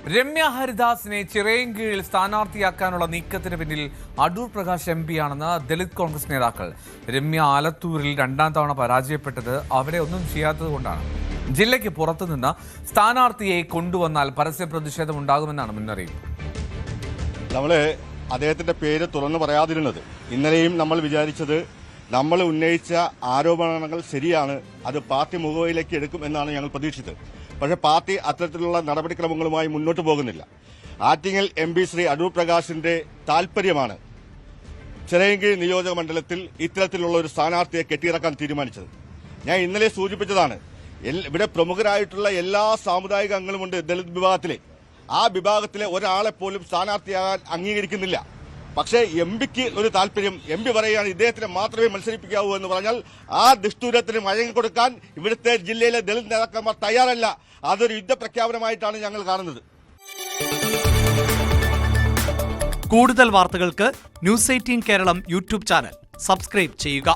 രമ്യ ഹരിദാസിനെ ചിറയൻകീഴിൽ സ്ഥാനാർത്ഥിയാക്കാനുള്ള നീക്കത്തിന് പിന്നിൽ അടൂർ പ്രകാശ് എം പിയാണെന്ന് ദളിത് കോൺഗ്രസ് നേതാക്കൾ. രമ്യ ആലത്തൂരിൽ 2ാം തവണ പരാജയപ്പെട്ടത് അവിടെ ഒന്നും ചെയ്യാത്തതുകൊണ്ടാണ്. ജില്ലയ്ക്ക് പുറത്തുനിന്ന് സ്ഥാനാർത്ഥിയെ കൊണ്ടുവന്നാൽ പരസ്യ പ്രതിഷേധം ഉണ്ടാകുമെന്നാണ് മുന്നറിയിപ്പ്. നമ്മൾ അദ്ദേഹത്തിന്റെ പേര് തുറന്നു പറയാതിരുന്നത് ഇന്നലെയും നമ്മൾ വിചാരിച്ചത് നമ്മൾ ഉന്നയിച്ച ആരോപണങ്ങൾ ശരിയാണ്, അത് പാർട്ടി മുഖവിലേക്ക് എടുക്കും എന്നാണ് ഞങ്ങൾ പ്രതീക്ഷിച്ചത്. പക്ഷേ പാർട്ടി അത്തരത്തിലുള്ള നടപടിക്രമങ്ങളുമായി മുന്നോട്ട് പോകുന്നില്ല. ആറ്റിങ്ങൽ എം പി ശ്രീ അടൂർ പ്രകാശിന്റെ താൽപര്യമാണ് ചിറയൻകീഴ് നിയോജക മണ്ഡലത്തിൽ ഇത്തരത്തിലുള്ള ഒരു സ്ഥാനാർത്ഥിയെ കെട്ടിയിറക്കാൻ തീരുമാനിച്ചത്. ഞാൻ ഇന്നലെ സൂചിപ്പിച്ചതാണ്, ഇവിടെ പ്രമുഖരായിട്ടുള്ള എല്ലാ സാമുദായിക അംഗങ്ങളുമുണ്ട് ദളിത് വിഭാഗത്തിലെ. ആ വിഭാഗത്തിലെ ഒരാളെ പോലും സ്ഥാനാർത്ഥിയാകാൻ അംഗീകരിക്കുന്നില്ല. പക്ഷേ എം പിക്ക് ഒരു താല്പര്യം, എം പി പറയുകയാണ് ഇദ്ദേഹത്തിനെ മാത്രമേ മത്സരിപ്പിക്കാവൂ എന്ന് പറഞ്ഞാൽ ആ ദുഷ്ടൂരത്തിന് വഴങ്ങിക്കൊടുക്കാൻ ഇവിടുത്തെ ജില്ലയിലെ ദളിത് നേതാക്കന്മാർ തയ്യാറല്ല. അതൊരു യുദ്ധപ്രഖ്യാപനമായിട്ടാണ് ഞങ്ങൾ കാണുന്നത്. കൂടുതൽ വാർത്തകൾക്ക് news 18 Keralam YouTube channel subscribe ചെയ്യുക.